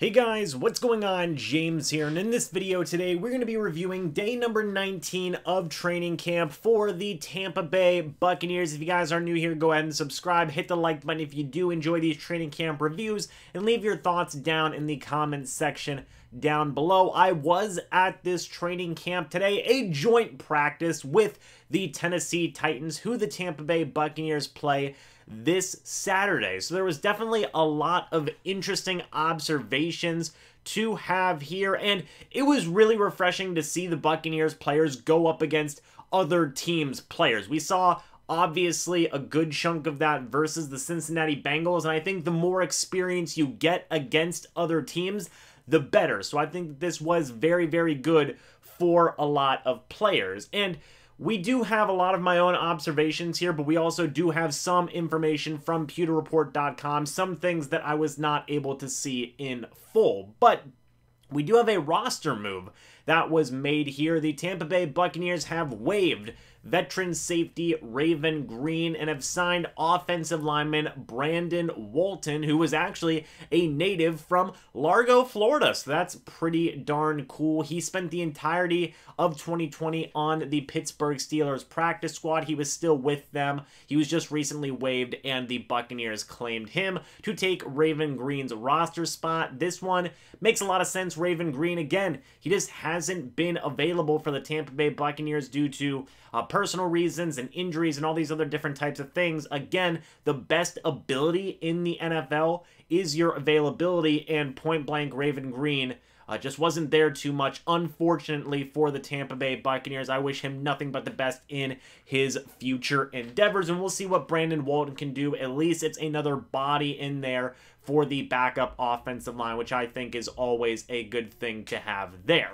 Hey guys, what's going on? James here, and in this video today, we're going to be reviewing day number 19 of training camp for the Tampa Bay Buccaneers. If you guys are new here, go ahead and subscribe, hit the like button if you do enjoy these training camp reviews, and leave your thoughts down in the comments section down below. I was at this training camp today, a joint practice with the Tennessee Titans, who the Tampa Bay Buccaneers play this Saturday. So there was definitely a lot of interesting observations to have here, and it was really refreshing to see the Buccaneers players go up against other teams' players. We saw obviously a good chunk of that versus the Cincinnati Bengals, and I think the more experience you get against other teams, the better. So I think this was very, very good for a lot of players. And we do have a lot of my own observations here, but we also do have some information from pewterreport.com, some things that I was not able to see in full. But we do have a roster move that was made here. The Tampa Bay Buccaneers have waived veteran safety Raven Green and have signed offensive lineman Brandon Walton, who was actually a native from Largo, Florida. So that's pretty darn cool. He spent the entirety of 2020 on the Pittsburgh Steelers practice squad. He was still with them. He was just recently waived, and the Buccaneers claimed him to take Raven Green's roster spot. This one makes a lot of sense. Raven Green, again, he just hasn't been available for the Tampa Bay Buccaneers due to personal reasons and injuries and all these other different types of things. Again, the best ability in the NFL is your availability, and point blank Raven Green just wasn't there too much, unfortunately, for the Tampa Bay Buccaneers. I wish him nothing but the best in his future endeavors, and we'll see what Brandon Walton can do. At least it's another body in there for the backup offensive line, which I think is always a good thing to have there.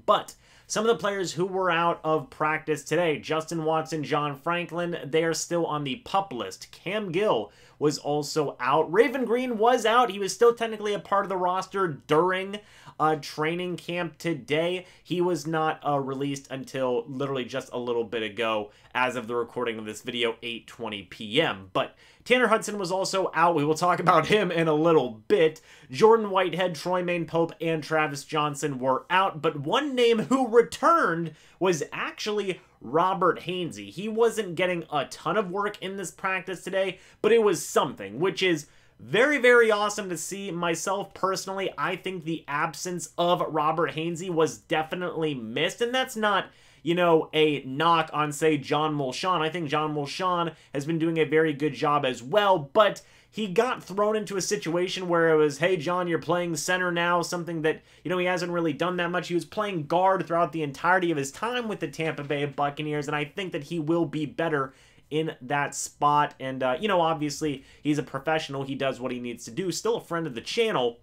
But some of the players who were out of practice today: Justin Watson, John Franklin, they are still on the PUP list. Cam Gill was also out. Raven Green was out. He was still technically a part of the roster during training camp today. He was not released until literally just a little bit ago, as of the recording of this video, 8:20 p.m. But Tanner Hudson was also out. We will talk about him in a little bit. Jordan Whitehead, Troy Maine-Pope, and Travis Johnson were out, but one name who returned was actually Robert Hainsey. He wasn't getting a ton of work in this practice today, but it was something, which is very, very awesome to see. Myself, personally, I think the absence of Robert Hainsey was definitely missed, and that's not, you know, a knock on, say, John Molchon. I think John Molchon has been doing a very good job as well, but he got thrown into a situation where it was, hey, John, you're playing center now, something that, you know, he hasn't really done that much. He was playing guard throughout the entirety of his time with the Tampa Bay Buccaneers, and I think that he will be better in that spot. And, you know, obviously, he's a professional. He does what he needs to do. Still a friend of the channel.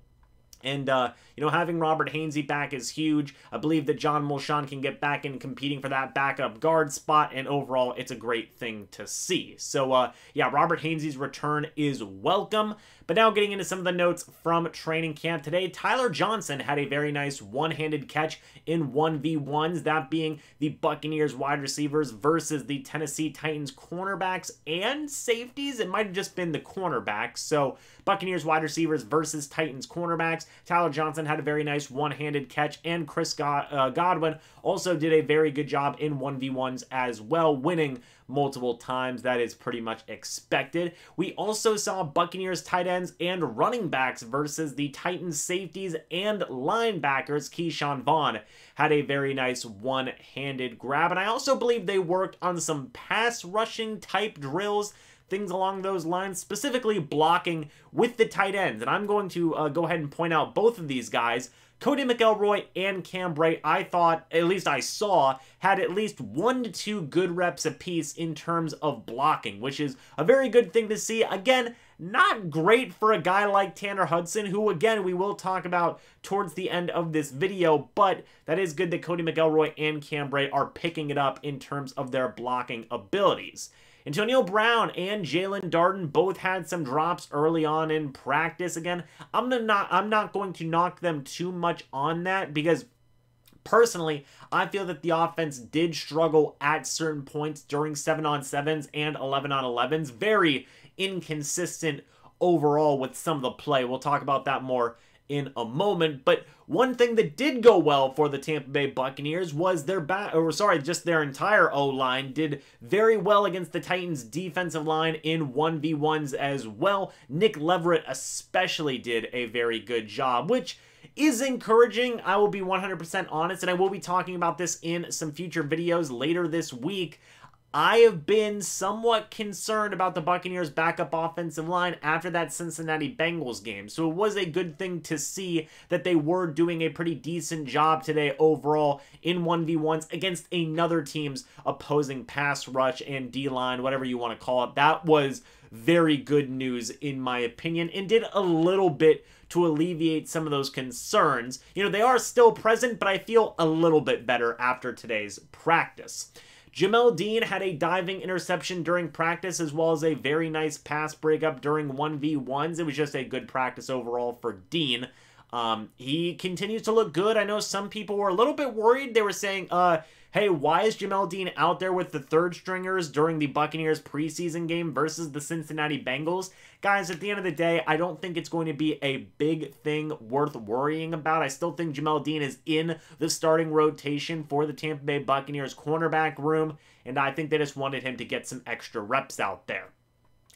And, you know, having Robert Hainsey back is huge. I believe that John Molchon can get back in competing for that backup guard spot, and overall, it's a great thing to see. So, yeah, Robert Hainsey's return is welcome. But now getting into some of the notes from training camp today, Tyler Johnson had a very nice one-handed catch in 1v1s, that being the Buccaneers wide receivers versus the Tennessee Titans cornerbacks and safeties. It might have just been the cornerbacks. So, Buccaneers wide receivers versus Titans cornerbacks. Tyler Johnson had a very nice one-handed catch, and Chris Godwin also did a very good job in 1v1s as well, winning multiple times. That is pretty much expected. We also saw Buccaneers tight ends and running backs versus the Titans safeties and linebackers. Keshawn Vaughn had a very nice one-handed grab, and I also believe they worked on some pass rushing type drills, things along those lines, specifically blocking with the tight ends. And I'm going to go ahead and point out both of these guys. Cody McElroy and Cam Brate, I thought, at least I saw, had at least 1 to 2 good reps apiece in terms of blocking, which is a very good thing to see. Again, not great for a guy like Tanner Hudson, who, again, we will talk about towards the end of this video, but that is good that Cody McElroy and Cam Brate are picking it up in terms of their blocking abilities. Antonio Brown and Jaylon Darden both had some drops early on in practice. Again, I'm not going to knock them too much on that, because personally, I feel that the offense did struggle at certain points during 7-on-7s and 11-on-11s. Very inconsistent overall with some of the play. We'll talk about that more in a moment. But one thing that did go well for the Tampa Bay Buccaneers was their just their entire O-line did very well against the Titans defensive line in 1v1s as well. Nick Leverett especially did a very good job, which is encouraging. I will be 100% honest, and I will be talking about this in some future videos later this week. I have been somewhat concerned about the Buccaneers' backup offensive line after that Cincinnati Bengals game. So it was a good thing to see that they were doing a pretty decent job today overall in 1v1s against another team's opposing pass rush and D-line, whatever you want to call it. That was very good news in my opinion, and did a little bit to alleviate some of those concerns. You know, they are still present, but I feel a little bit better after today's practice. Jamel Dean had a diving interception during practice, as well as a very nice pass breakup during 1v1s. It was just a good practice overall for Dean. He continues to look good. I know some people were a little bit worried. They were saying, hey, why is Jamel Dean out there with the third stringers during the Buccaneers preseason game versus the Cincinnati Bengals? Guys, at the end of the day, I don't think it's going to be a big thing worth worrying about. I still think Jamel Dean is in the starting rotation for the Tampa Bay Buccaneers cornerback room, and I think they just wanted him to get some extra reps out there.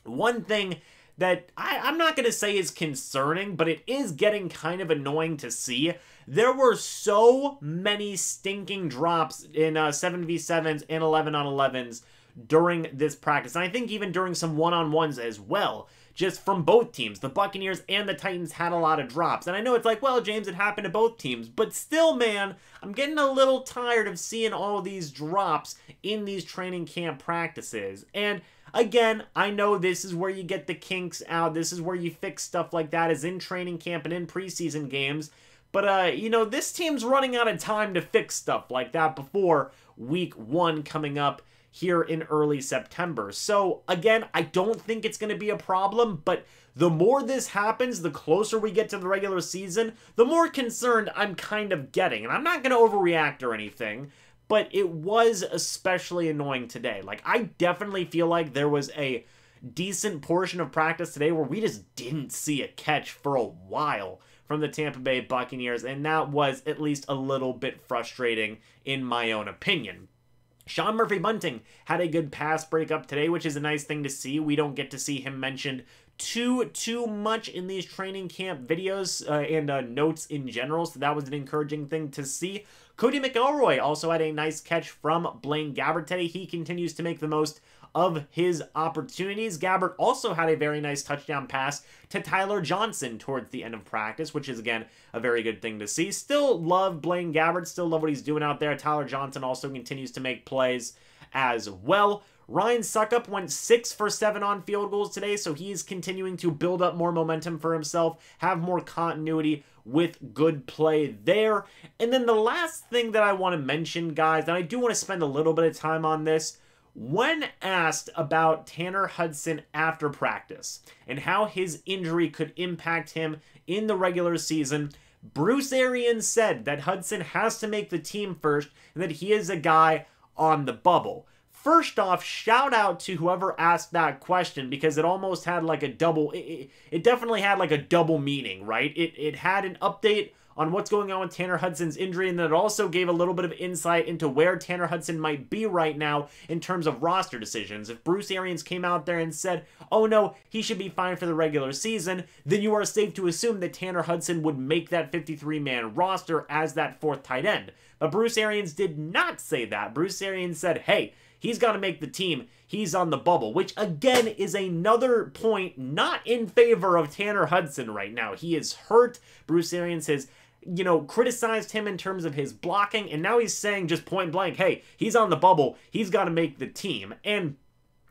One thing that I'm not going to say is concerning, but it is getting kind of annoying to see. There were so many stinking drops in 7v7s and 11-on-11s during this practice. And I think even during some one-on-ones as well, just from both teams. The Buccaneers and the Titans had a lot of drops. And I know it's like, well, James, it happened to both teams. But still, man, I'm getting a little tired of seeing all of these drops in these training camp practices. And again, I know this is where you get the kinks out. This is where you fix stuff like that, is in training camp and in preseason games. But, you know, this team's running out of time to fix stuff like that before week 1 coming up here in early September. So, again, I don't think it's going to be a problem, but the more this happens, the closer we get to the regular season, the more concerned I'm kind of getting. And I'm not going to overreact or anything, but it was especially annoying today. Like, I definitely feel like there was a decent portion of practice today where we just didn't see a catch for a while from the Tampa Bay Buccaneers, and that was at least a little bit frustrating in my own opinion. Sean Murphy-Bunting had a good pass breakup today, which is a nice thing to see. We don't get to see him mentioned too much in these training camp videos and notes in general, so that was an encouraging thing to see. Cody McElroy also had a nice catch from Blaine Gabbert today. He continues to make the most of his opportunities. Gabbert also had a very nice touchdown pass to Tyler Johnson towards the end of practice, which is, again, a very good thing to see. Still love Blaine Gabbert, still love what he's doing out there. Tyler Johnson also continues to make plays as well. Ryan Suckup went 6 for 7 on field goals today, so he's continuing to build up more momentum for himself, have more continuity with good play there. And then the last thing that I want to mention, guys, and I do want to spend a little bit of time on this, when asked about Tanner Hudson after practice and how his injury could impact him in the regular season, Bruce Arians said that Hudson has to make the team first and that he is a guy on the bubble. First off, shout out to whoever asked that question, because it almost had like a double, it definitely had like a double meaning, right? It had an update on what's going on with Tanner Hudson's injury, and then it also gave a little bit of insight into where Tanner Hudson might be right now in terms of roster decisions. If Bruce Arians came out there and said, oh no, he should be fine for the regular season, then you are safe to assume that Tanner Hudson would make that 53-man roster as that 4th tight end. But Bruce Arians did not say that. Bruce Arians said, hey, he's got to make the team. He's on the bubble, which again is another point not in favor of Tanner Hudson right now. He is hurt. Bruce Arians has, you know, criticized him in terms of his blocking, and now he's saying just point blank, hey, he's on the bubble. He's got to make the team. And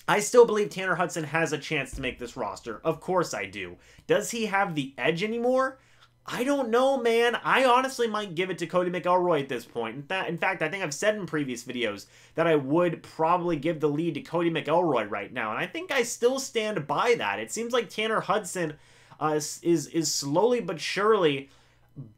I still believe Tanner Hudson has a chance to make this roster. Of course I do. Does he have the edge anymore? I don't know, man. I honestly might give it to Cody McElroy at this point. In fact, I think I've said in previous videos that I would probably give the lead to Cody McElroy right now, and I think I still stand by that. It seems like Tanner Hudson is slowly but surely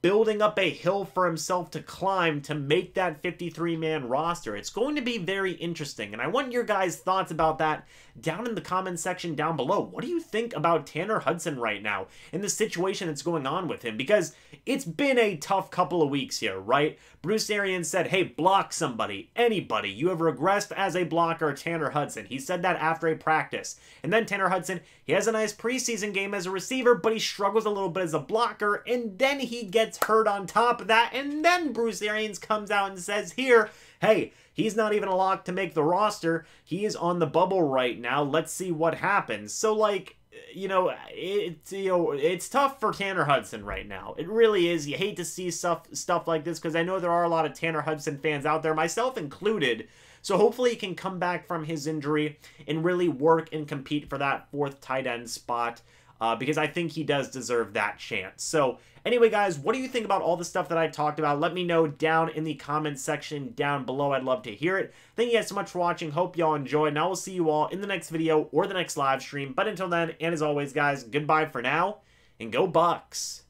building up a hill for himself to climb to make that 53-man roster. It's going to be very interesting, and I want your guys' thoughts about that down in the comment section down below. What do you think about Tanner Hudson right now and the situation that's going on with him? Because it's been a tough couple of weeks here, right? Bruce Arians said, hey, block somebody, anybody. You have regressed as a blocker, Tanner Hudson. He said that after a practice. And then Tanner Hudson, he has a nice preseason game as a receiver, but he struggles a little bit as a blocker, and then he gets hurt on top of that, and then Bruce Arians comes out and says here, hey, he's not even a lock to make the roster. He is on the bubble right now. Let's see what happens. So, like, it's tough for Tanner Hudson right now. It really is. You hate to see stuff like this, because I know there are a lot of Tanner Hudson fans out there, myself included. So hopefully he can come back from his injury and really work and compete for that 4th tight end spot, because I think he does deserve that chance. So anyway, guys, what do you think about all the stuff that I talked about? Let me know down in the comments section down below. I'd love to hear it. Thank you guys so much for watching. Hope y'all enjoyed, and I will see you all in the next video or the next live stream. But until then, and as always, guys, goodbye for now, and go Bucs.